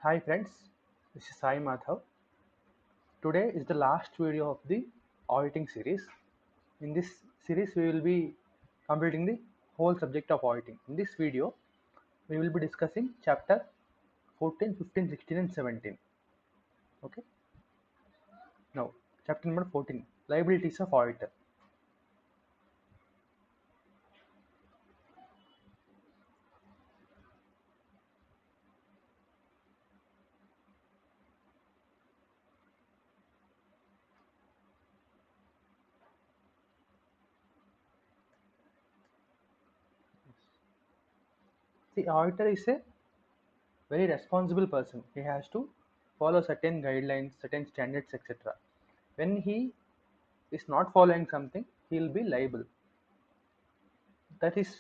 Hi friends, this is Sai Madhav. Today is the last video of the auditing series. In this series, we will be completing the whole subject of auditing. In this video, we will be discussing chapter 14, 15, 16 and 17. Okay, now chapter number 14, liabilities of auditor. The auditor is a very responsible person. He has to follow certain guidelines, certain standards, etc. When he is not following something, he will be liable. That is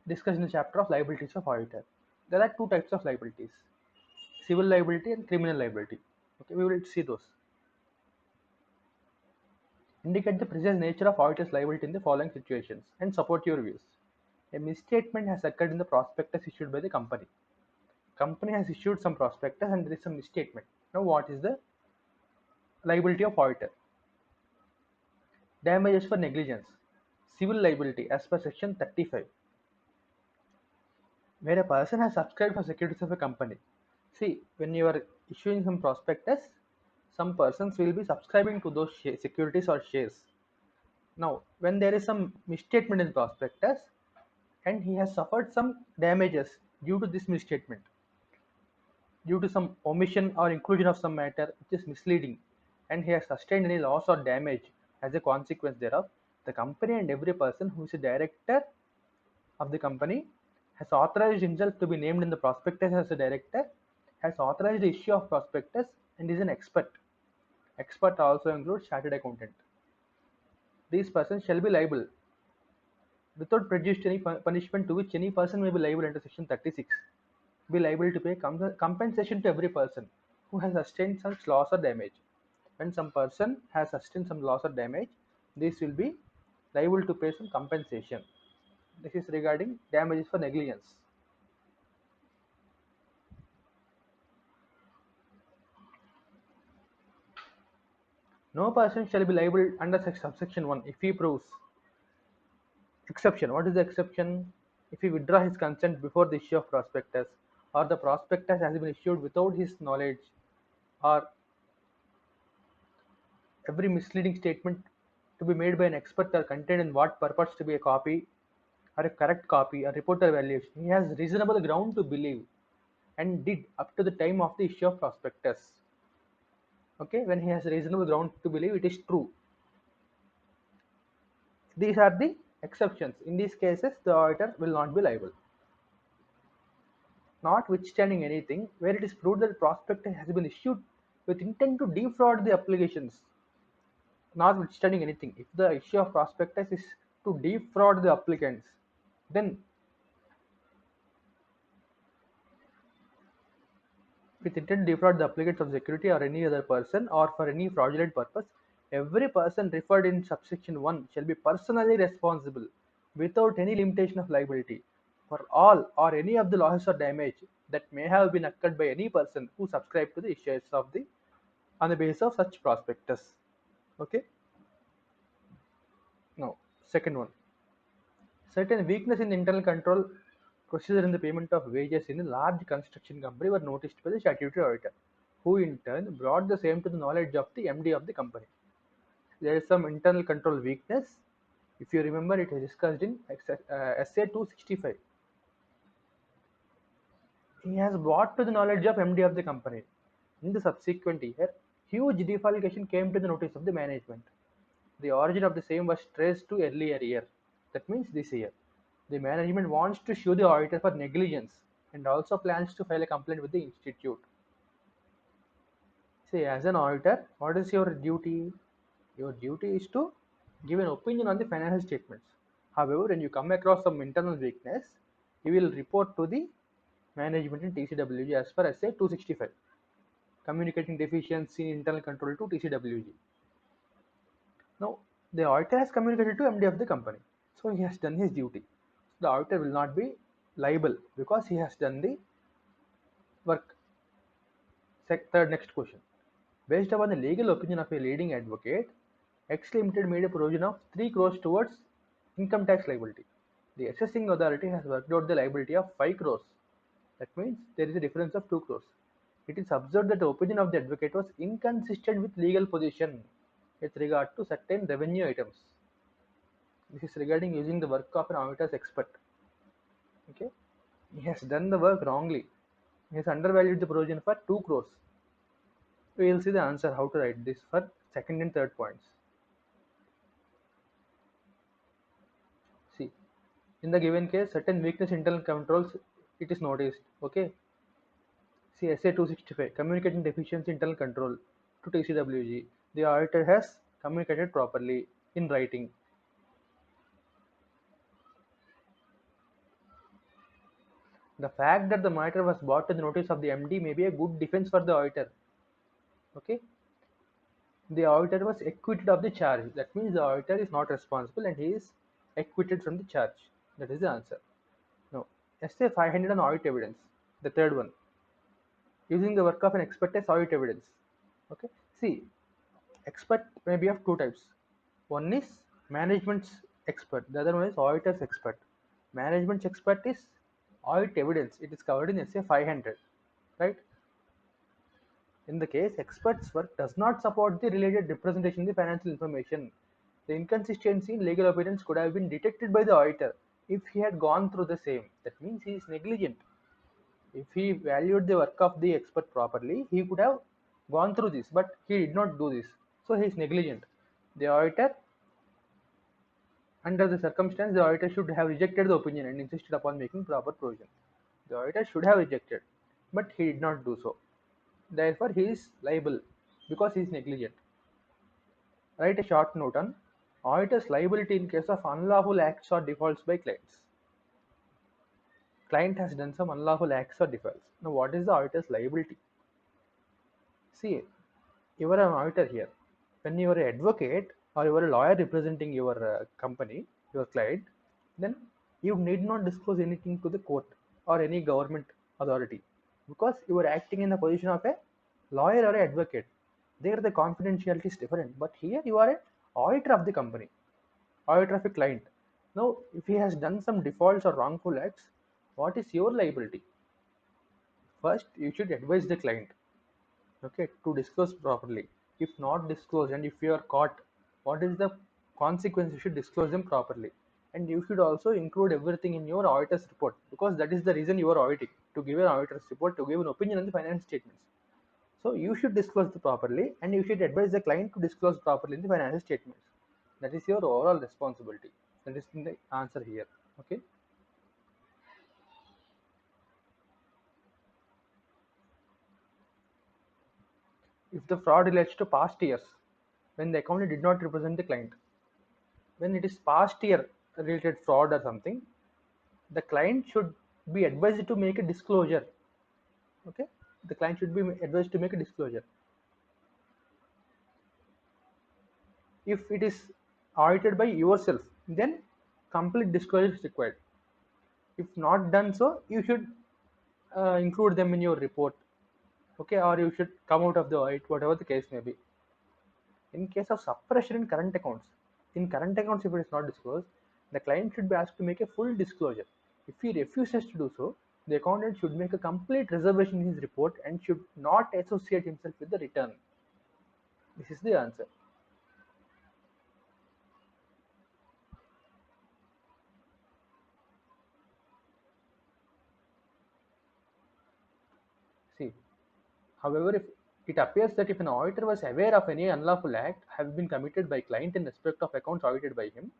discussed in the chapter of liabilities of auditor. There are two types of liabilities: civil liability and criminal liability. Okay, we will see those. Indicate the precise nature of auditor's liability in the following situations and support your views. A misstatement has occurred in the prospectus issued by the company. Company has issued some prospectus and there is some misstatement. Now, what is the liability of auditor? Damages for negligence. Civil liability as per section 35. Where a person has subscribed for securities of a company. See, when you are issuing some prospectus, some persons will be subscribing to those securities or shares. Now, when there is some misstatement in prospectus and he has suffered some damages due to this misstatement, due to some omission or inclusion of some matter which is misleading, and he has sustained any loss or damage as a consequence thereof, the company and every person who is a director of the company has authorized himself to be named in the prospectus as a director, has authorized the issue of prospectus, and is an expert. Expert also includes chartered accountant. These persons shall be liable without prejudice to any punishment to which any person may be liable under section 36. Be liable to pay compensation to every person who has sustained such loss or damage. When some person has sustained some loss or damage, this will be liable to pay some compensation. This is regarding damages for negligence. No person shall be liable under subsection 1 if he proves. Exception. What is the exception? If he withdraw his consent before the issue of prospectus, or the prospectus has been issued without his knowledge, or every misleading statement to be made by an expert are contained in what purports to be a copy or a correct copy or report or evaluation, he has reasonable ground to believe and did up to the time of the issue of prospectus. Okay, when he has reasonable ground to believe it is true. These are the exceptions. In these cases, the auditor will not be liable. Notwithstanding anything, where it is proved that the prospectus has been issued with intent to defraud the applications. Notwithstanding anything, if the issue of prospectus is to defraud the applicants, then with intent to defraud the applicants of security or any other person or for any fraudulent purpose, every person referred in subsection 1 shall be personally responsible without any limitation of liability for all or any of the losses or damage that may have been occurred by any person who subscribed to the issues of the on the basis of such prospectus. Okay. Now, second one. Certain weakness in the internal control procedure in the payment of wages in a large construction company were noticed by the statutory auditor, who in turn brought the same to the knowledge of the MD of the company. There is some internal control weakness. If you remember, it is discussed in SA 265. He has brought to the knowledge of MD of the company. In the subsequent year, huge defalcation came to the notice of the management. The origin of the same was traced to earlier year. That means this year. The management wants to sue the auditor for negligence and also plans to file a complaint with the institute. See, as an auditor, what is your duty? Your duty is to give an opinion on the financial statements. However, when you come across some internal weakness, you will report to the management in TCWG as per SA 265. Communicating deficiency in internal control to TCWG. Now, the auditor has communicated to MD of the company. So he has done his duty. The auditor will not be liable because he has done the work. Third next question. Based upon the legal opinion of a leading advocate, X Limited made a provision of 3 crores towards income tax liability. The assessing authority has worked out the liability of 5 crores. That means there is a difference of 2 crores. It is observed that the opinion of the advocate was inconsistent with legal position with regard to certain revenue items. This is regarding using the work of an auditor's expert. Okay, he has done the work wrongly. He has undervalued the provision for 2 crores. We will see the answer how to write this for second and third points. See, in the given case, certain weakness in internal controls it is noticed. Okay, see SA 265 communicating deficiency internal control to TCWG. The auditor has communicated properly in writing. The fact that the matter was brought to the notice of the MD may be a good defense for the auditor. Okay, the auditor was acquitted of the charge. That means the auditor is not responsible and he is acquitted from the charge. That is the answer. Now, SA 500 on audit evidence. The third one, using the work of an expert as audit evidence. Okay, see, expert may be of two types. One is management's expert, the other one is auditor's expert. Management's expert is audit evidence. It is covered in SA 500, right? In the case, expert's work does not support the related representation in the financial information. The inconsistency in legal opinions could have been detected by the auditor if he had gone through the same. That means he is negligent. If he valued the work of the expert properly, he could have gone through this, but he did not do this. So he is negligent. The auditor, under the circumstance, the auditor should have rejected the opinion and insisted upon making proper provision. The auditor should have rejected, but he did not do so. Therefore, he is liable because he is negligent. Write a short note on auditor's liability in case of unlawful acts or defaults by clients. Client has done some unlawful acts or defaults. Now, what is the auditor's liability? See, you are an auditor here. When you are an advocate or you are a lawyer representing your company, your client, then you need not disclose anything to the court or any government authority because you are acting in the position of a lawyer or an advocate. There the confidentiality is different, but here you are an auditor of the company, auditor of a client. Now, if he has done some defaults or wrongful acts, what is your liability? First, you should advise the client, okay, to disclose properly. If not disclosed and if you are caught, what is the consequence? You should disclose them properly, and you should also include everything in your auditor's report because that is the reason you are auditing, to give an auditor's report, to give an opinion on the finance statements. So you should disclose it properly and you should advise the client to disclose properly in the financial statements. That is your overall responsibility. That is the answer here. Okay, if the fraud relates to past years when the accountant did not represent the client, when it is past year related fraud or something, the client should be advised to make a disclosure. Okay, the client should be advised to make a disclosure. If it is audited by yourself, then complete disclosure is required. If not done so, you should include them in your report. Okay, or you should come out of the audit, whatever the case may be. In case of suppression in current accounts, if it is not disclosed, the client should be asked to make a full disclosure. If he refuses to do so, the accountant should make a complete reservation in his report and should not associate himself with the return. This is the answer. See, however, if it appears that if an auditor was aware of any unlawful act have been committed by client in respect of accounts audited by him,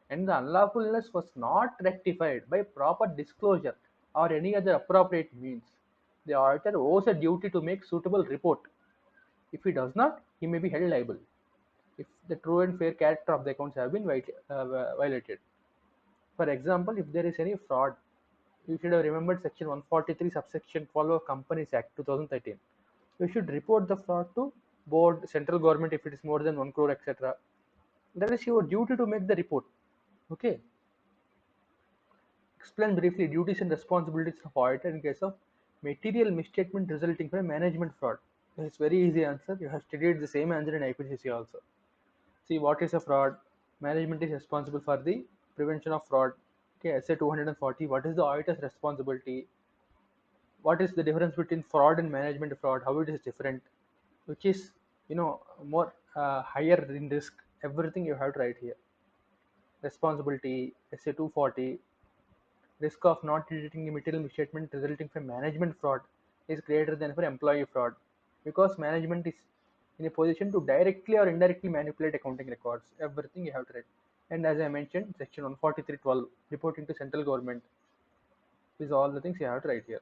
and the unlawfulness was not rectified by proper disclosure or any other appropriate means, the auditor owes a duty to make suitable report. If he does not, he may be held liable if the true and fair character of the accounts have been violated. For example, if there is any fraud, you should have remembered section 143 subsection 12 of Companies Act 2013. You should report the fraud to board, central government if it is more than 1 crore, etc. That is your duty to make the report. Okay. Explain briefly duties and responsibilities of auditor in case of material misstatement resulting from management fraud. It's very easy answer. You have studied the same answer in IPCC also. See, what is a fraud? Management is responsible for the prevention of fraud. Okay, SA 240. What is the auditor's responsibility? What is the difference between fraud and management fraud? How it is different? Which is, more higher in risk? Everything you have to write here. Responsibility, SA 240. Risk of not detecting a material misstatement resulting from management fraud is greater than for employee fraud, because management is in a position to directly or indirectly manipulate accounting records. Everything you have to write. And as I mentioned, section 143.12, reporting to central government, is all the things you have to write here.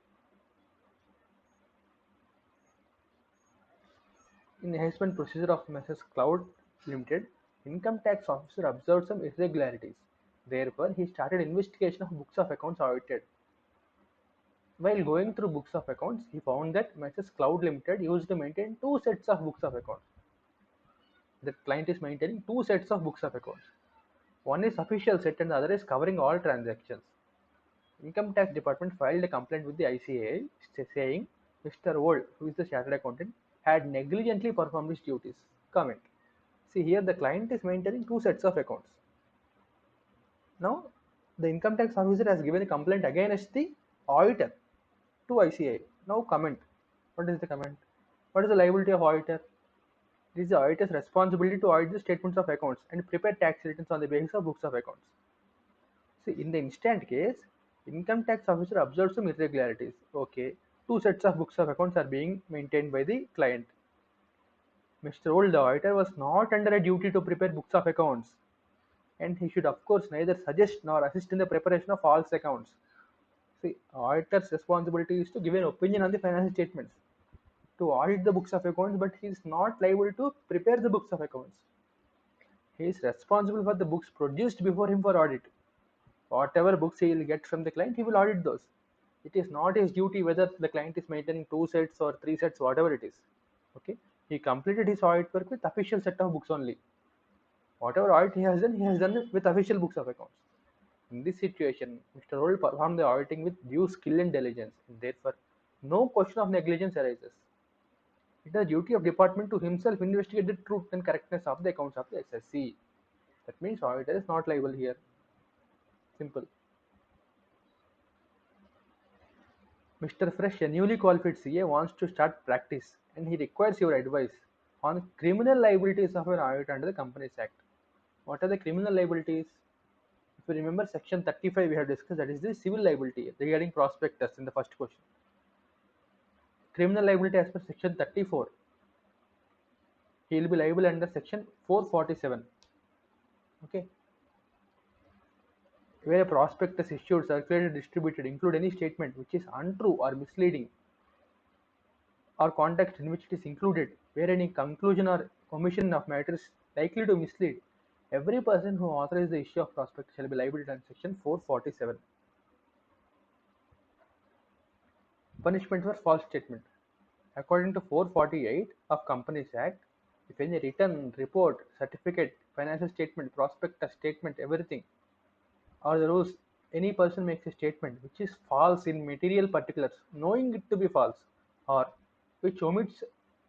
In the enhancement procedure of Messrs. Cloud Limited, income tax officer observed some irregularities. Therefore, he started investigation of books of accounts audited. While going through books of accounts, he found that Messrs. Cloud Limited used to maintain two sets of books of accounts. The client is maintaining two sets of books of accounts. One is official set and the other is covering all transactions. Income Tax Department filed a complaint with the ICAI saying Mr. Old, who is the chartered accountant, had negligently performed his duties. Comment. See here the client is maintaining two sets of accounts. Now the income tax officer has given a complaint against the auditor to ICAI. Now comment. What is the comment? What is the liability of auditor? It is the auditor's responsibility to audit the statements of accounts and prepare tax returns on the basis of books of accounts. See, in the instant case, income tax officer observed some irregularities. Okay, two sets of books of accounts are being maintained by the client. Mr. Old, the auditor, was not under a duty to prepare books of accounts, and he should, of course, neither suggest nor assist in the preparation of false accounts. See, auditor's responsibility is to give an opinion on the financial statements, to audit the books of accounts, but he is not liable to prepare the books of accounts. He is responsible for the books produced before him for audit. Whatever books he will get from the client, he will audit those. It is not his duty whether the client is maintaining two sets or three sets, whatever it is. Okay, he completed his audit work with official set of books only. Whatever audit he has done it with official books of accounts. In this situation, Mr. Old performed the auditing with due skill and diligence, and therefore no question of negligence arises. It is the duty of department to himself investigate the truth and correctness of the accounts of the SSC. That means auditor is not liable here. Simple. Mr. Fresh, a newly qualified CA, wants to start practice and he requires your advice on criminal liabilities of an auditor under the Companies Act. What are the criminal liabilities? If you remember section 35 we have discussed, that is the civil liability regarding prospectus in the first question. Criminal liability as per section 34, he will be liable under section 447. Okay. Where a prospectus issued, circulated, distributed include any statement which is untrue or misleading, or context in which it is included, where any conclusion or omission of matter is likely to mislead, every person who authorizes the issue of prospectus shall be liable under section 447. Punishment for false statement. According to 448 of Companies Act, if any written report, certificate, financial statement, prospectus statement, everything, or the rules, any person makes a statement which is false in material particulars, knowing it to be false, or which omits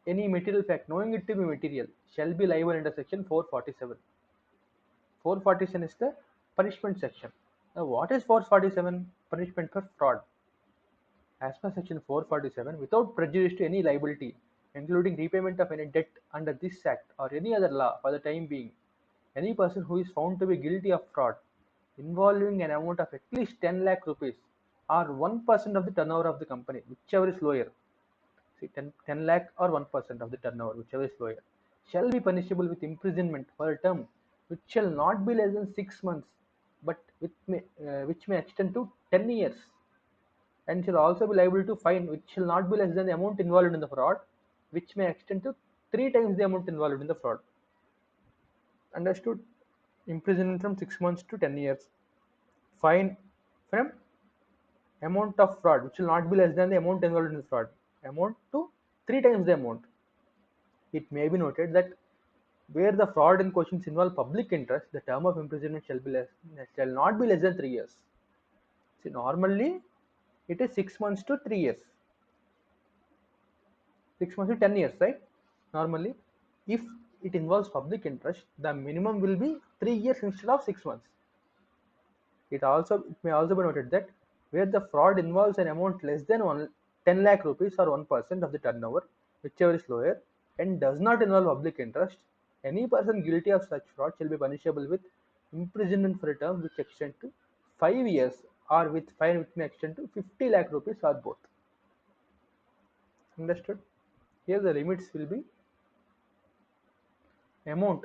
any material fact, knowing it to be material, shall be liable under section 447. 447 is the punishment section. Now, what is 447? Punishment for fraud. As per section 447, without prejudice to any liability, including repayment of any debt under this act or any other law for the time being, any person who is found to be guilty of fraud involving an amount of at least 10 lakh rupees or 1% of the turnover of the company, whichever is lower. See, 10 lakh or 1% of the turnover, whichever is lower, shall be punishable with imprisonment for a term which shall not be less than 6 months, but which may extend to 10 years, and shall also be liable to fine which shall not be less than the amount involved in the fraud, which may extend to 3 times the amount involved in the fraud. Understood? Imprisonment from 6 months to 10 years. Fine from amount of fraud which will not be less than the amount involved in the fraud, amount to 3 times the amount. It may be noted that where the fraud in questions involve public interest, the term of imprisonment shall not be less than 3 years. See, normally it is 6 months to 3 years. 6 months to 10 years, right? Normally, if it involves public interest, the minimum will be 3 years instead of 6 months. It may also be noted that where the fraud involves an amount less than 10 lakh rupees or 1% of the turnover, whichever is lower, and does not involve public interest, any person guilty of such fraud shall be punishable with imprisonment for a term which extends to 5 years or with fine which may extend to 50 lakh rupees or both. Understood? Here the limits will be amount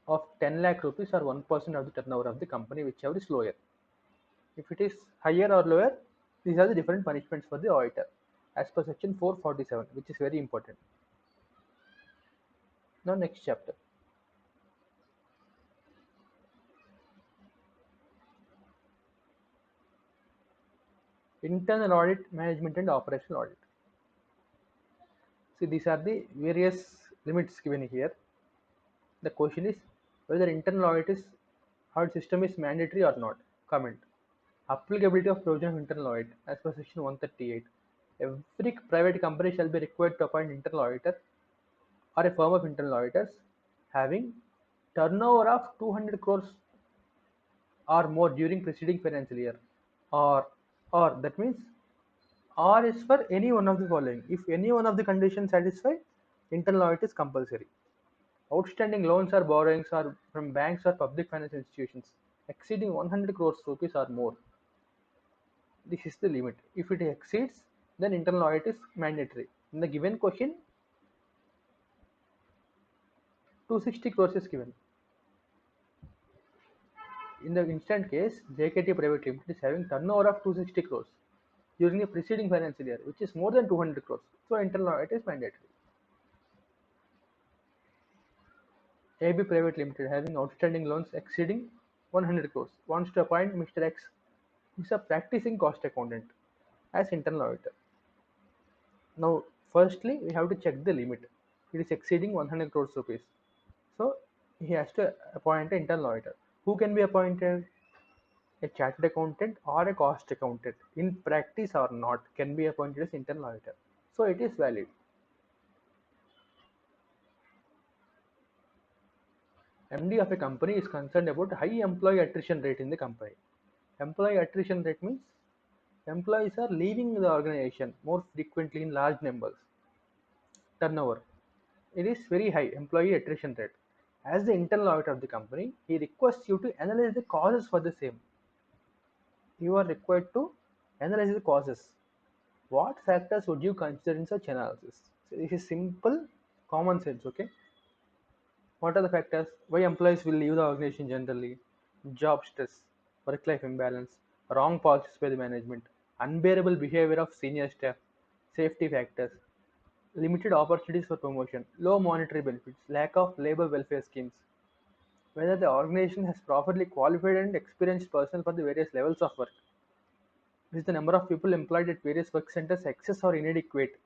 of 10 lakh rupees or 1% of the turnover of the company, whichever is lower. If it is higher or lower, these are the different punishments for the auditor as per section 447, which is very important. Now next chapter. Internal audit, management and operational audit. See, these are the various limits given here. The question is whether internal audit system is mandatory or not. Comment. Applicability of provision of internal audit as per section 138. Every private company shall be required to appoint internal auditor or a firm of internal auditors having turnover of 200 crores or more during preceding financial year, or that means or is for any one of the following. If any one of the conditions satisfied, internal audit is compulsory. Outstanding loans or borrowings are from banks or public financial institutions exceeding 100 crores rupees or more. This is the limit. If it exceeds, then internal audit is mandatory. In the given question, 260 crores is given. In the instant case, JKT Private Limited is having turnover of 260 crores during the preceding financial year, which is more than 200 crores. So internal audit is mandatory. AB Private Limited having outstanding loans exceeding 100 crores wants to appoint Mr. X, who is a practicing cost accountant, as internal auditor. Now, firstly, we have to check the limit. It is exceeding 100 crores rupees. So he has to appoint an internal auditor. Who can be appointed? A chartered accountant or a cost accountant, in practice or not, can be appointed as internal auditor. So it is valid. MD of a company is concerned about high employee attrition rate in the company. Employee attrition rate means employees are leaving the organization more frequently in large numbers. Turnover. It is very high employee attrition rate. As the internal auditor of the company, he requests you to analyze the causes for the same. You are required to analyze the causes. What factors would you consider in such analysis? So this is simple common sense, okay? What are the factors? Why employees will leave the organization generally? Job stress, work-life imbalance, wrong policies by the management, unbearable behavior of senior staff, safety factors, limited opportunities for promotion, low monetary benefits, lack of labor welfare schemes, whether the organization has properly qualified and experienced personnel for the various levels of work, is the number of people employed at various work centers excess or inadequate,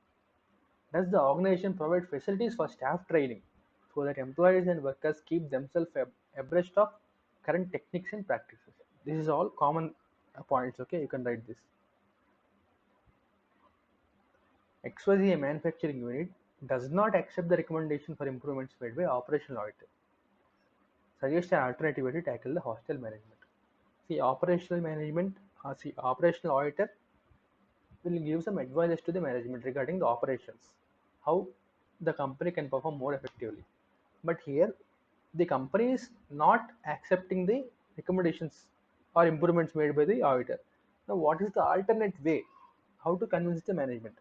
does the organization provide facilities for staff training so that employees and workers keep themselves abreast of current techniques and practices? This is all common points, okay? You can write this. XYZ, a manufacturing unit, does not accept the recommendation for improvements made by operational auditor. Suggest an alternative way to tackle the hostel management. See, operational auditor will give some advices to the management regarding the operations, how the company can perform more effectively. But here, the company is not accepting the recommendations or improvements made by the auditor. Now, what is the alternate way? How to convince the management?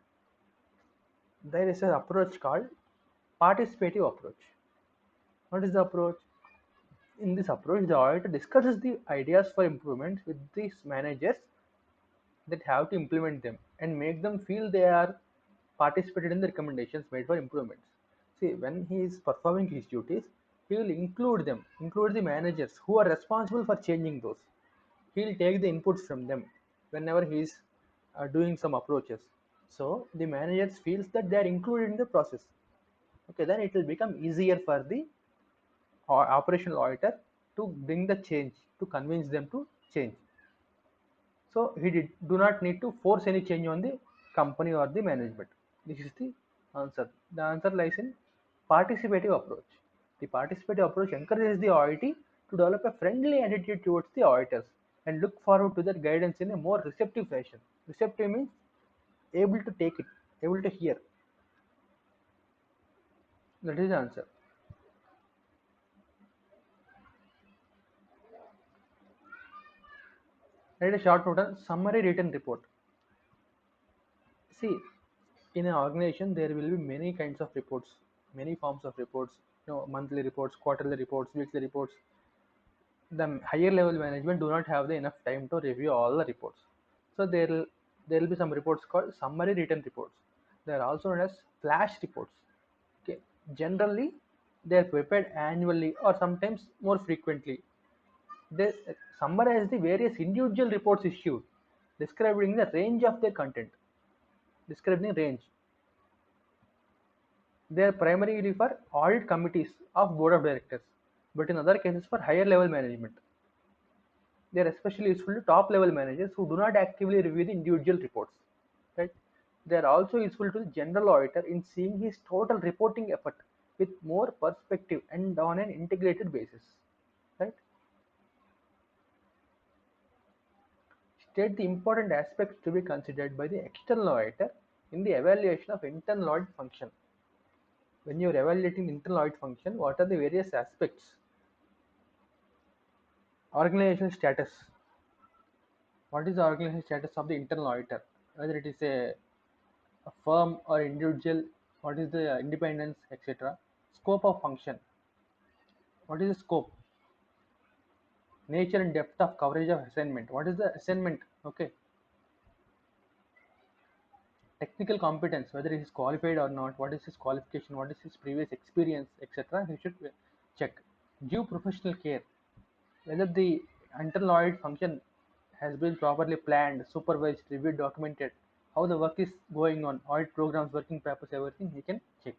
There is an approach called participative approach. What is the approach? In this approach, the auditor discusses the ideas for improvements with these managers that have to implement them and make them feel they are participated in the recommendations made for improvements. See, when he is performing his duties, he will include the managers who are responsible for changing those. He will take the inputs from them whenever he is doing some approaches. So the managers feels that they are included in the process. Okay, then it will become easier for the operational auditor to bring the change, to convince them to change. So he do not need to force any change on the company or the management. This is the answer. The answer lies in participative approach. The participative approach encourages the auditee to develop a friendly attitude towards the auditors and look forward to their guidance in a more receptive fashion. Receptive means able to take it, able to hear. That is the answer. Write a short note on summary written report. See, in an organization there will be many kinds of reports, many forms of reports, monthly reports, quarterly reports, weekly reports. The higher level management do not have the enough time to review all the reports. So there will be some reports called summary written reports. They are also known as flash reports. Okay. Generally, they are prepared annually or sometimes more frequently. They summarize the various individual reports issued, describing the range of their content. Describing range. They are primarily for audit committees of board of directors, but in other cases for higher level management. They are especially useful to top level managers who do not actively review the individual reports. Right? They are also useful to the general auditor in seeing his total reporting effort with more perspective and on an integrated basis. Right? State the important aspects to be considered by the external auditor in the evaluation of internal audit function. When you are evaluating the internal audit function, what are the various aspects? Organizational status. What is the organizational status of the internal auditor? Whether it is a firm or individual, what is the independence, etc. Scope of function. What is the scope? Nature and depth of coverage of assignment. What is the assignment? Okay. Technical competence, whether he is qualified or not, what is his qualification, what is his previous experience, etc. He should check. Due professional care, whether the internal audit function has been properly planned, supervised, reviewed, documented, how the work is going on, audit programs, working papers, everything he can check.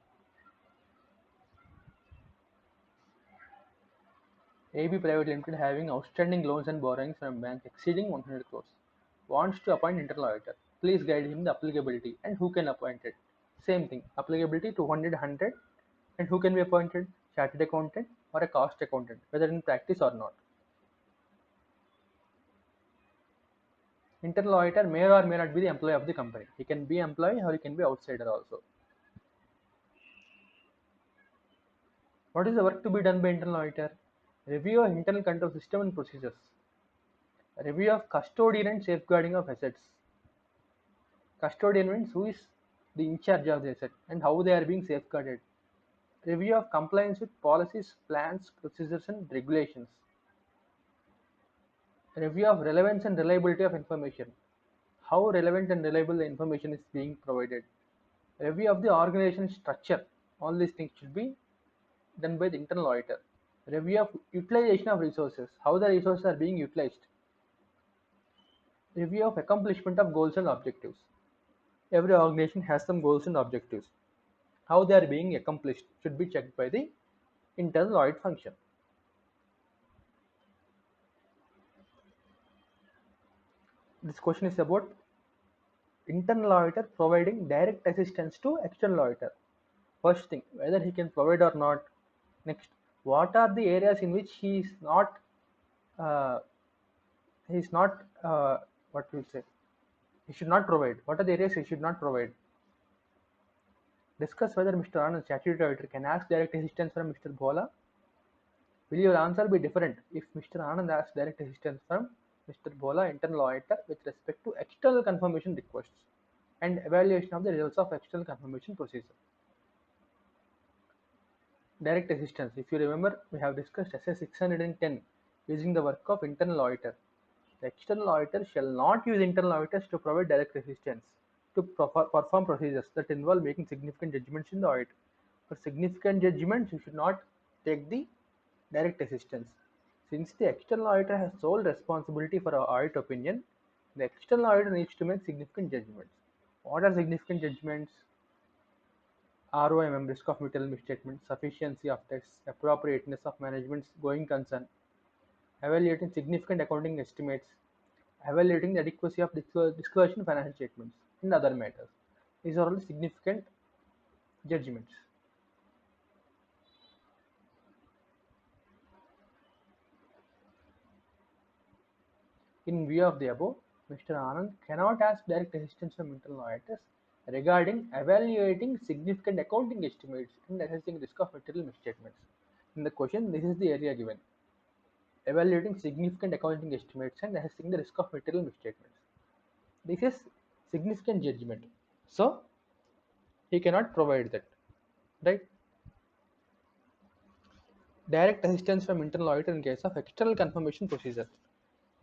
AB Private Limited having outstanding loans and borrowings from banks exceeding 100 crores. Wants to appoint internal auditor. Please guide him the applicability and who can appoint it. Same thing. Applicability 200, and who can be appointed? Chartered accountant or a cost accountant, whether in practice or not. Internal auditor may or may not be the employee of the company. He can be employee or he can be outsider also. What is the work to be done by internal auditor? Review of internal control system and procedures. Review of custodian and safeguarding of assets. Custodian means who is the in charge of the asset and how they are being safeguarded. Review of compliance with policies, plans, procedures, and regulations. Review of relevance and reliability of information. How relevant and reliable the information is being provided. Review of the organization structure. All these things should be done by the internal auditor. Review of utilization of resources. How the resources are being utilized. Review of accomplishment of goals and objectives. Every organization has some goals and objectives. How they are being accomplished should be checked by the internal audit function. This question is about internal auditor providing direct assistance to external auditor. First thing, whether he can provide or not. Next, what are the areas in which uh, he is not what we say he should not provide. What are the areas he should not provide? Discuss whether Mr. Anand, statutory auditor, can ask direct assistance from Mr. Bhola. Will your answer be different if Mr. Anand asks direct assistance from Mr. Bhola, internal auditor, with respect to external confirmation requests and evaluation of the results of external confirmation procedure? Direct assistance. If you remember, we have discussed SS 610 using the work of internal auditor. The external auditor shall not use internal auditors to provide direct assistance to perform procedures that involve making significant judgments in the audit. For significant judgments, you should not take the direct assistance. Since the external auditor has sole responsibility for our audit opinion, the external auditor needs to make significant judgments. What are significant judgments? ROMM, risk of mutual misstatement, sufficiency of tests, appropriateness of management's going concern, evaluating significant accounting estimates, evaluating the adequacy of disclosure in financial statements, and other matters. These are all significant judgments. In view of the above, Mr. Anand cannot ask direct assistance from internal auditors regarding evaluating significant accounting estimates and assessing risk of material misstatements. In the question, this is the area given: evaluating significant accounting estimates and assessing the risk of material misstatements. This is significant judgment, so he cannot provide that, right? Direct assistance from internal auditor in case of external confirmation procedure.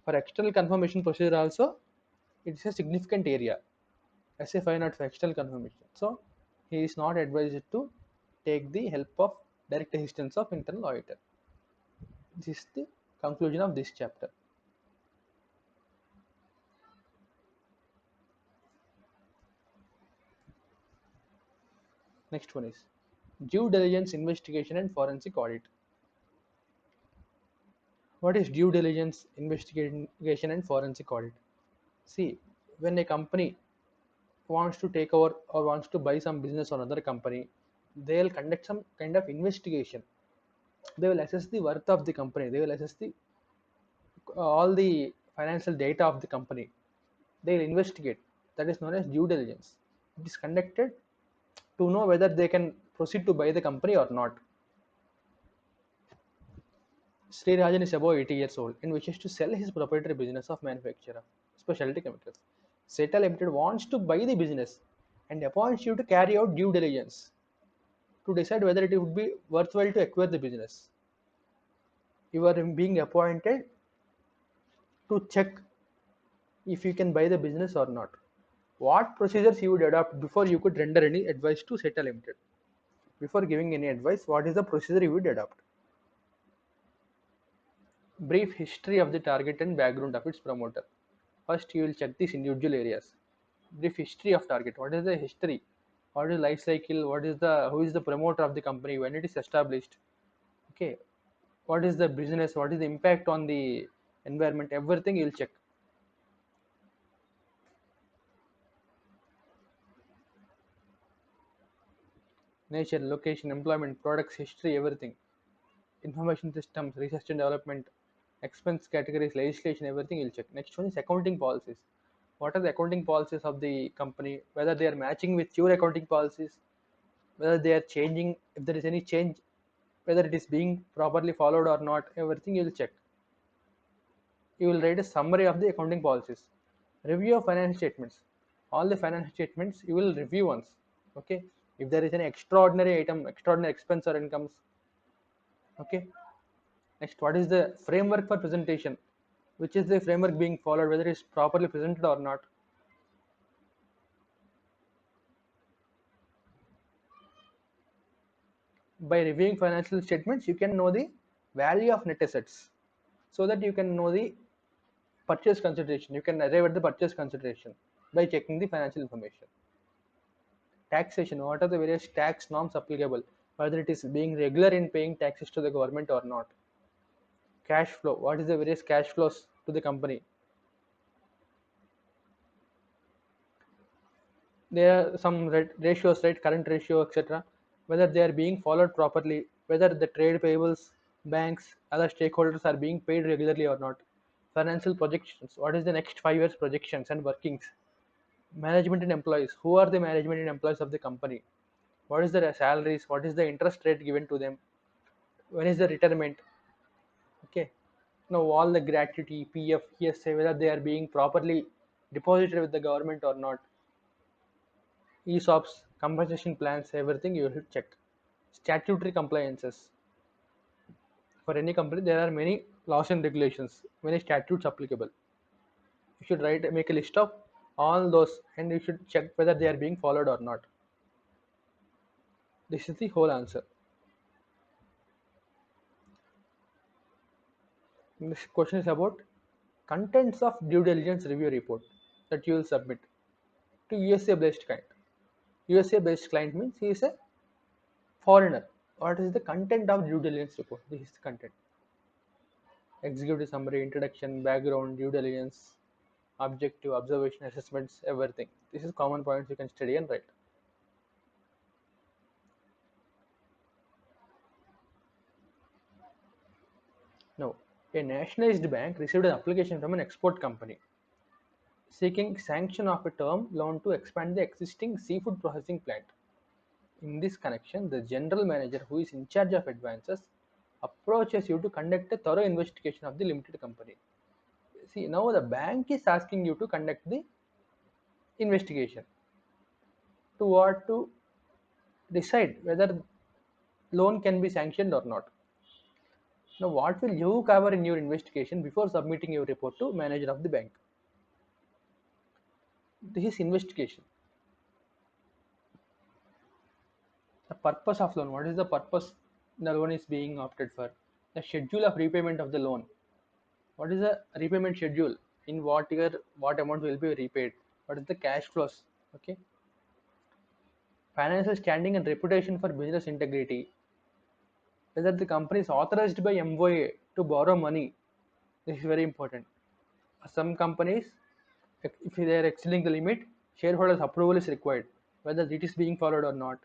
For external confirmation procedure also, it's a significant area as a fine art for external confirmation. So he is not advised to take the help of direct assistance of internal auditor. This is the conclusion of this chapter. Next one is due diligence investigation and forensic audit. What is due diligence investigation and forensic audit? See, when a company wants to take over or wants to buy some business or another company, they'll conduct some kind of investigation. They will assess the worth of the company. They will assess the all the financial data of the company. They will investigate. That is known as due diligence. It is conducted to know whether they can proceed to buy the company or not. Sri Rajan is above 80 years old and wishes to sell his proprietary business of manufacture of specialty chemicals. Seta Limited wants to buy the business and appoints you to carry out due diligence to decide whether it would be worthwhile to acquire the business. You are being appointed to check if you can buy the business or not. What procedures you would adopt before you could render any advice to Seta Limited? Before giving any advice, what is the procedure you would adopt? Brief history of the target and background of its promoter. First, you will check these individual areas. Brief history of target. What is the history? What is life cycle? What is the who is the promoter of the company when it is established? Okay. What is the business? What is the impact on the environment? Everything you will check. Nature, location, employment, products, history, everything. Information systems, research and development, expense categories, legislation, everything you'll check. Next one is accounting policies. What are the accounting policies of the company? Whether they are matching with your accounting policies, whether they are changing, if there is any change, whether it is being properly followed or not, everything you'll check. You will write a summary of the accounting policies. Review of financial statements. All the financial statements you will review once. Okay. If there is any extraordinary item, extraordinary expense or incomes. Okay. Next, what is the framework for presentation? Which is the framework being followed, whether it is properly presented or not? By reviewing financial statements, you can know the value of net assets so that you can know the purchase consideration. You can arrive at the purchase consideration by checking the financial information. Taxation. What are the various tax norms applicable? Whether it is being regular in paying taxes to the government or not. Cash flow. What is the various cash flows to the company? There are some ratios, right? Current ratio, etc. Whether they are being followed properly, whether the trade payables, banks, other stakeholders are being paid regularly or not. Financial projections. What is the next 5 years projections and workings? Management and employees. Who are the management and employees of the company? What is their salaries? What is the interest rate given to them? When is the retirement? Okay. Now all the gratuity, PF, ESA, whether they are being properly deposited with the government or not. ESOPs, compensation plans, everything you should check. Statutory compliances. For any company, there are many laws and regulations, many statutes applicable. You should make a list of all those and you should check whether they are being followed or not. This is the whole answer. This question is about contents of due diligence review report that you will submit to USA based client. USA based client means he is a foreigner. What is the content of due diligence report? This is the content. Executive summary, introduction, background, due diligence, objective, observation, assessments, everything. This is common points you can study and write. Now, a nationalized bank received an application from an export company seeking sanction of a term loan to expand the existing seafood processing plant. In this connection, the general manager who is in charge of advances approaches you to conduct a thorough investigation of the limited company. See, now the bank is asking you to conduct the investigation to what to decide whether loan can be sanctioned or not. Now, what will you cover in your investigation before submitting your report to manager of the bank? This is investigation. The purpose of loan. What is the purpose the loan is being opted for? The schedule of repayment of the loan. What is the repayment schedule? In what year, what amount will be repaid? What is the cash flows? Okay. Financial standing and reputation for business integrity. Whether the company is authorized by MOA to borrow money. This is very important. Some companies, if they are exceeding the limit, shareholders' approval is required, whether it is being followed or not.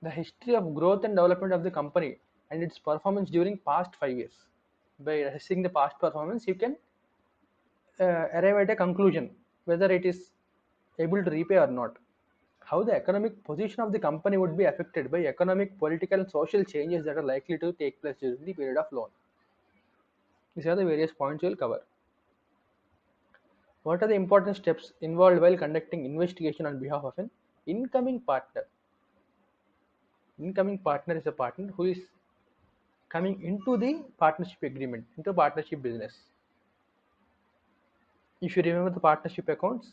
The history of growth and development of the company and its performance during past 5 years. By assessing the past performance, you can arrive at a conclusion whether it is able to repay or not. How the economic position of the company would be affected by economic, political, and social changes that are likely to take place during the period of loan. These are the various points we will cover. What are the important steps involved while conducting investigation on behalf of an incoming partner? Incoming partner is a partner who is coming into the partnership agreement, into partnership business. If you remember the partnership accounts,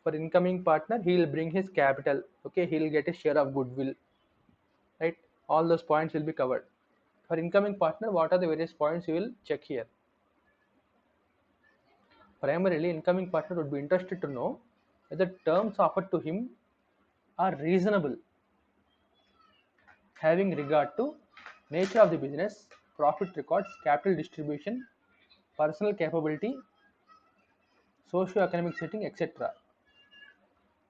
for incoming partner, he will bring his capital. Okay, he will get a share of goodwill. Right, all those points will be covered. For incoming partner, what are the various points you will check here? Primarily, incoming partner would be interested to know whether terms offered to him are reasonable, having regard to nature of the business, profit records, capital distribution, personal capability, socio-economic setting, etc.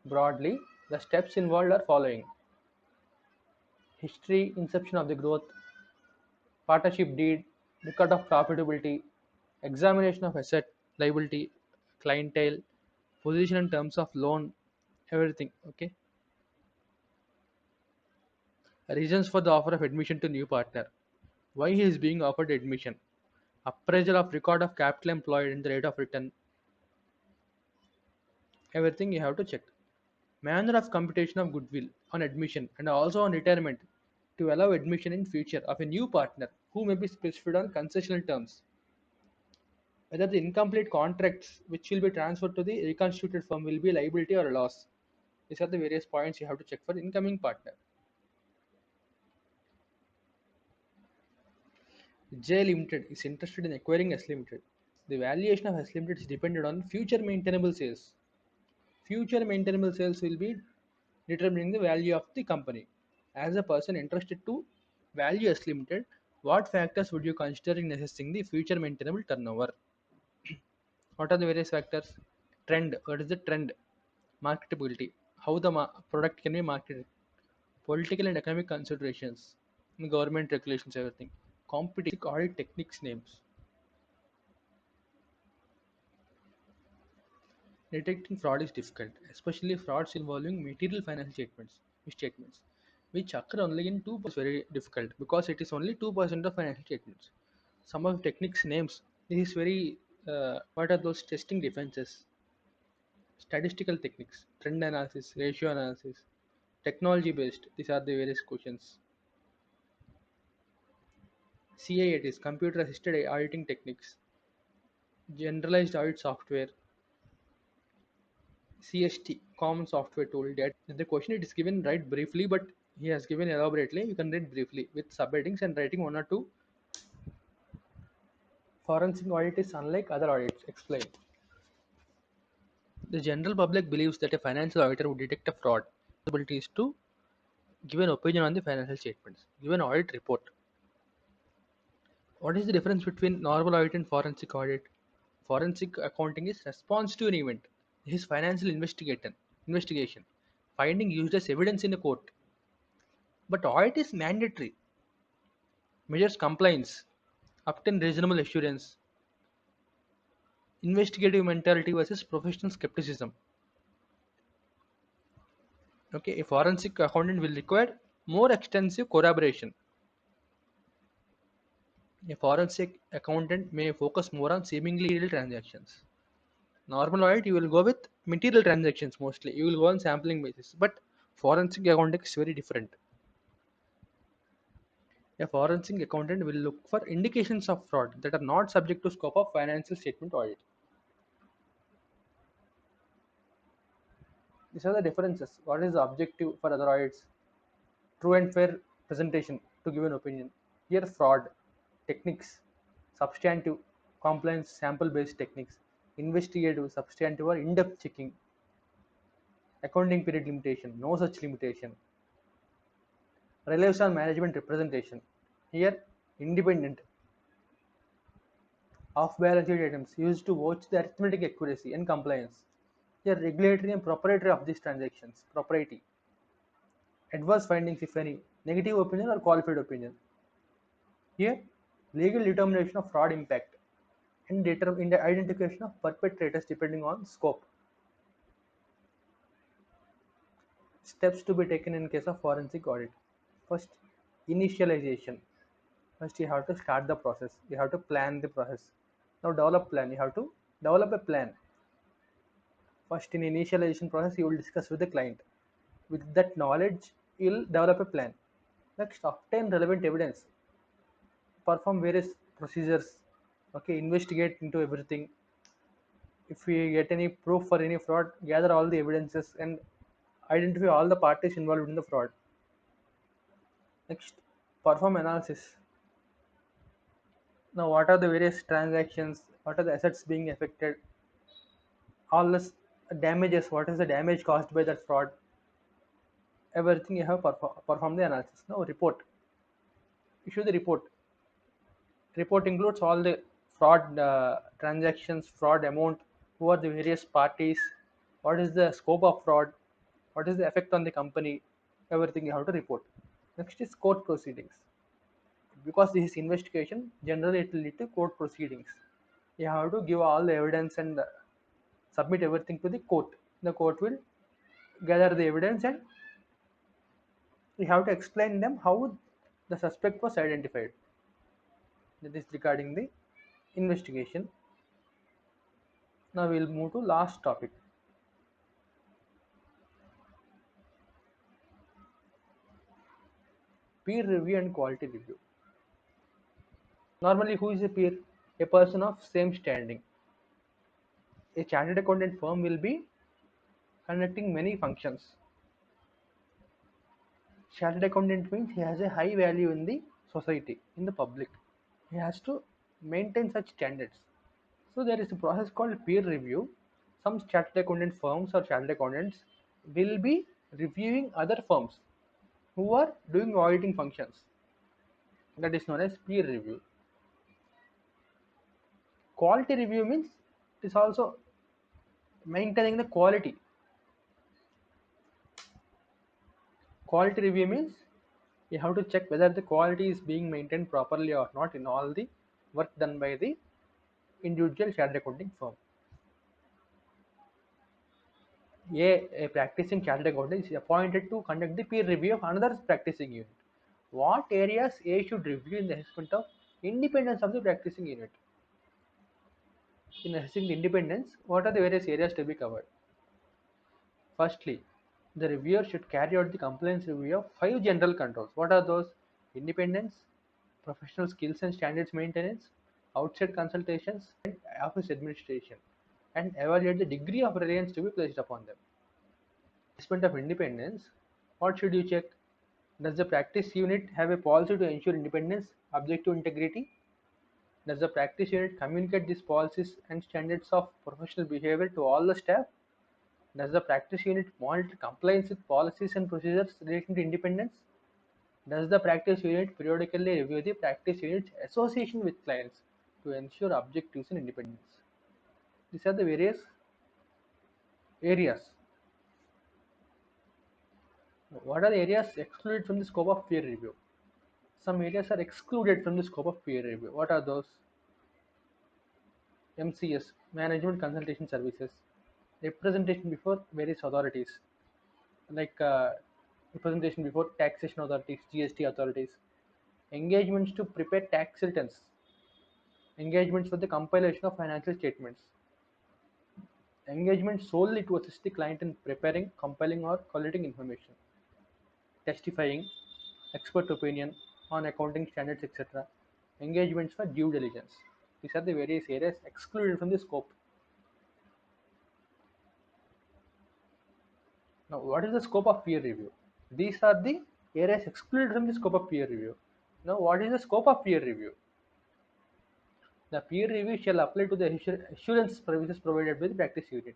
Broadly, the steps involved are following: history, inception of the growth, partnership deed, record of profitability, examination of asset, liability, clientele, position in terms of loan, everything. Okay. Reasons for the offer of admission to new partner. Why he is being offered admission. Appraisal of record of capital employed and the rate of return. Everything you have to check. Manner of computation of goodwill on admission and also on retirement to allow admission in future of a new partner who may be specified on concessional terms. Whether the incomplete contracts which will be transferred to the reconstituted firm will be a liability or a loss. These are the various points you have to check for incoming partner. J Limited is interested in acquiring S Limited. The valuation of S Limited is dependent on future maintainable sales. Future maintainable sales will be determining the value of the company. As a person interested to value S Limited, what factors would you consider in assessing the future maintainable turnover? What are the various factors? Trend. What is the trend? Marketability. How the product can be marketed. Political and economic considerations. Government regulations, everything. Competition, audit techniques, names. Detecting fraud is difficult, especially frauds involving material financial misstatements, which occur only in 2% very difficult because it is only 2% of financial statements. Some of the techniques names. This is very what are those testing defenses? Statistical techniques, trend analysis, ratio analysis, technology based. These are the various questions. CAT is computer assisted auditing techniques, generalized audit software, CST, common software tool. That the question it is given right briefly, but he has given elaborately. You can read briefly with subheadings and writing one or two. Forensic audit is unlike other audits. Explain. The general public believes that a financial auditor would detect a fraud. Responsibility is to give an opinion on the financial statements, give an audit report. What is the difference between normal audit and forensic audit? Forensic accounting is response to an event. This is financial investigation. Finding used as evidence in a court. But audit is mandatory. measures compliance, obtain reasonable assurance, investigative mentality versus professional skepticism. Okay, a forensic accountant will require more extensive corroboration. A forensic accountant may focus more on seemingly real transactions. Normal audit, you will go with material transactions mostly. You will go on sampling basis. But forensic accounting is very different. A forensic accountant will look for indications of fraud that are not subject to scope of financial statement audit. These are the differences. What is the objective for other audits? True and fair presentation to give an opinion. Here, fraud, techniques, substantive, compliance, sample based techniques, investigative, substantive, or in depth checking, accounting period limitation, no such limitation, relies on management representation. Here, independent, off balance sheet items used to watch the arithmetic accuracy and compliance. Here, regulatory and proprietary of these transactions, propriety, adverse findings, if any, negative opinion or qualified opinion. Here, legal determination of fraud impact and in the identification of perpetrators depending on scope. Steps to be taken in case of forensic audit. First, initialization. First, you have to start the process. You have to plan the process. Now, develop plan. You have to develop a plan. First, in initialization process, you will discuss with the client. With that knowledge, you'll develop a plan. Next, obtain relevant evidence. Perform various procedures. Okay, investigate into everything. If we get any proof for any fraud, gather all the evidences and identify all the parties involved in the fraud. Next, perform analysis. Now, what are the various transactions? What are the assets being affected? All this damages. What is the damage caused by that fraud? Everything you have perform the analysis. Now, report. Issue the report. Report includes all the fraud transactions, fraud amount, who are the various parties, what is the scope of fraud, what is the effect on the company. Everything you have to report. Next is court proceedings. Because this is investigation, generally it will lead to court proceedings. You have to give all the evidence and submit everything to the court. The court will gather the evidence and you have to explain them how the suspect was identified. That is regarding the investigation. Now we'll move to last topic, peer review and quality review. Normally, who is a peer? A person of same standing. A chartered accountant firm will be conducting many functions. Chartered accountant means he has a high value in the society, in the public. He has to maintain such standards. So there is a process called peer review. Some chartered accountant firms or chartered accountants will be reviewing other firms who are doing auditing functions. That is known as peer review. Quality review means it is also maintaining the quality. Quality review means you have to check whether the quality is being maintained properly or not in all the work done by the individual chartered accounting firm. A practicing chartered accountant is appointed to conduct the peer review of another practicing unit. What areas A should review in the assessment of independence of the practicing unit? In assessing the independence, what are the various areas to be covered? Firstly, the reviewer should carry out the compliance review of 5 general controls. What are those? Independence, professional skills and standards maintenance, outside consultations, and office administration, and evaluate the degree of reliance to be placed upon them. Assessment of independence. What should you check? Does the practice unit have a policy to ensure independence, objective integrity? Does the practice unit communicate these policies and standards of professional behavior to all the staff? Does the practice unit monitor compliance with policies and procedures relating to independence? Does the practice unit periodically review the practice unit's association with clients to ensure objectives and independence? These are the various areas. What are the areas excluded from the scope of peer review? Some areas are excluded from the scope of peer review. What are those? MCS, Management Consultation Services, representation before various authorities, like representation before taxation authorities, GST authorities, engagements to prepare tax returns, engagements for the compilation of financial statements, engagement solely to assist the client in preparing, compiling, or collating information, testifying, expert opinion on accounting standards, etc., engagements for due diligence. These are the various areas excluded from the scope. Now, what is the scope of peer review? These are the areas excluded from the scope of peer review. Now, what is the scope of peer review? The peer review shall apply to the assurance services provided by the practice unit.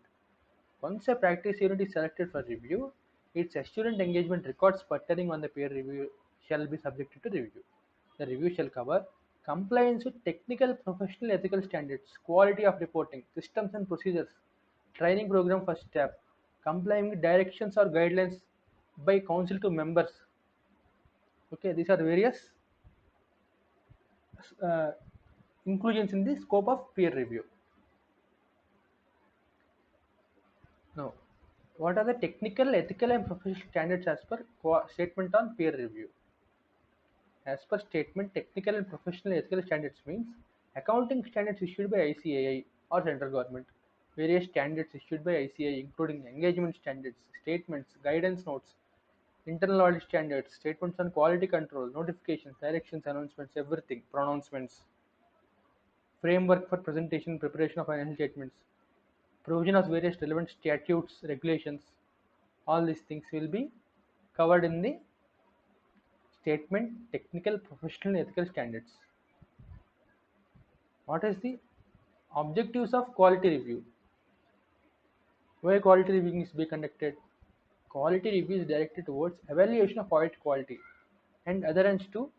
Once a practice unit is selected for review, its assurance engagement records pertaining on the peer review shall be subjected to review. The review shall cover compliance with technical, professional, ethical standards, quality of reporting, systems and procedures, training program for staff, complying with directions or guidelines by council to members. Okay, these are various uh, inclusions in the scope of peer review. Now, what are the technical, ethical, and professional standards as per statement on peer review? As per statement, technical and professional ethical standards means accounting standards issued by ICAI or central government, various standards issued by ICAI including engagement standards, statements, guidance notes, internal audit standards, statements on quality control, notifications, directions, announcements, everything, pronouncements, framework for presentation, preparation of financial statements, provision of various relevant statutes, regulations, all these things will be covered in the statement technical, professional, ethical standards. What is the objectives of quality review? Why quality review is be conducted? Quality review is directed towards evaluation of audit quality and adherence to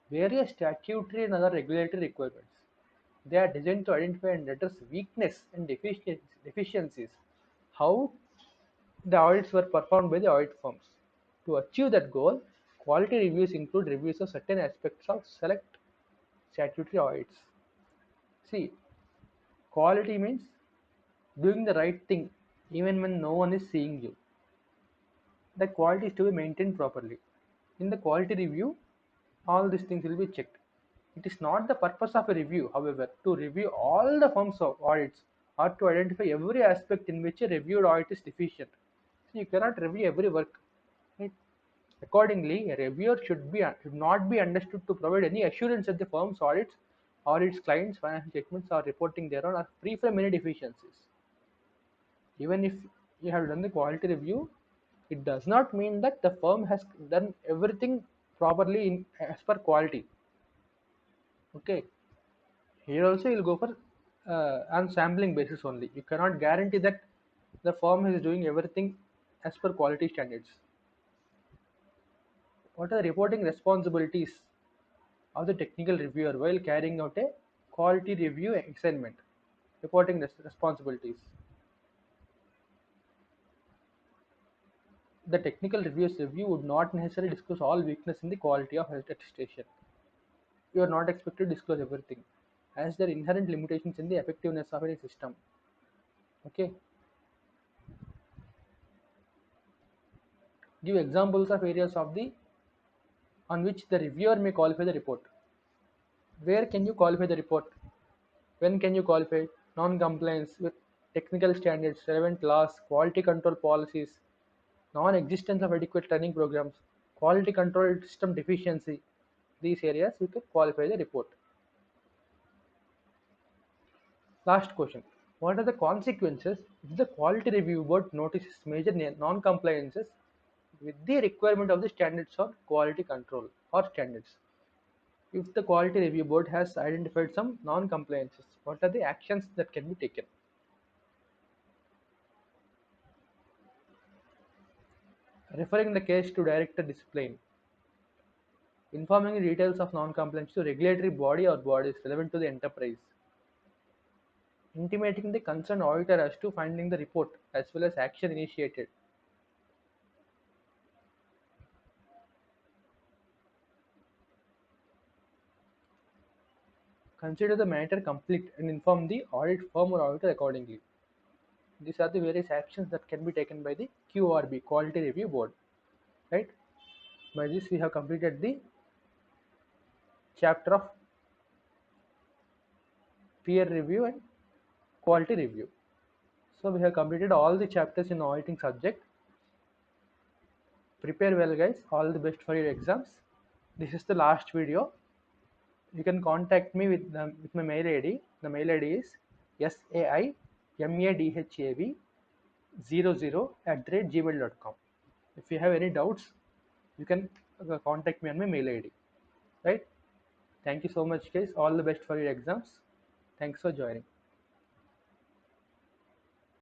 various statutory and other regulatory requirements. They are designed to identify and address weakness and deficiencies. How the audits were performed by the audit firms. To achieve that goal, quality reviews include reviews of certain aspects of select statutory audits. See, quality means doing the right thing even when no one is seeing you. The quality is to be maintained properly. In the quality review, all these things will be checked. It is not the purpose of a review, however, to review all the firms of audits or to identify every aspect in which a reviewed audit is deficient. So you cannot review every work. Right? Accordingly, a reviewer should not be understood to provide any assurance that the firm's audits or its clients' financial statements or reporting thereon are free from any deficiencies. Even if you have done the quality review, it does not mean that the firm has done everything properly as per quality. Okay, here also you'll go for on sampling basis only. You cannot guarantee that the firm is doing everything as per quality standards. What are the reporting responsibilities of the technical reviewer while carrying out a quality review assignment? Reporting responsibilities. The technical reviewer's review would not necessarily disclose all weakness in the quality of attestation. You are not expected to disclose everything, as there are inherent limitations in the effectiveness of any system. Okay, give examples of areas of the on which the reviewer may qualify the report. Where can you qualify the report? When can you qualify? Non-compliance with technical standards, relevant laws, quality control policies, non-existence of adequate training programs, quality control system deficiency. These areas you can qualify the report. Last question. What are the consequences if the quality review board notices major non-compliances with the requirement of the standards of quality control or standards? If the quality review board has identified some non-compliances, what are the actions that can be taken? Referring the case to director discipline, informing the details of non-compliance to regulatory body or bodies relevant to the enterprise, intimating the concerned auditor as to finding the report as well as action initiated, consider the matter complete and inform the audit firm or auditor accordingly. These are the various actions that can be taken by the QRB, Quality Review Board, right? By this we have completed the chapter of peer review and quality review. So we have completed all the chapters in auditing subject. Prepare well guys, all the best for your exams. This is the last video. You can contact me with my mail ID. The mail ID is saimadhav00@gmail.com. If you have any doubts, you can contact me on my mail ID. Right? Thank you so much, guys. All the best for your exams. Thanks for joining.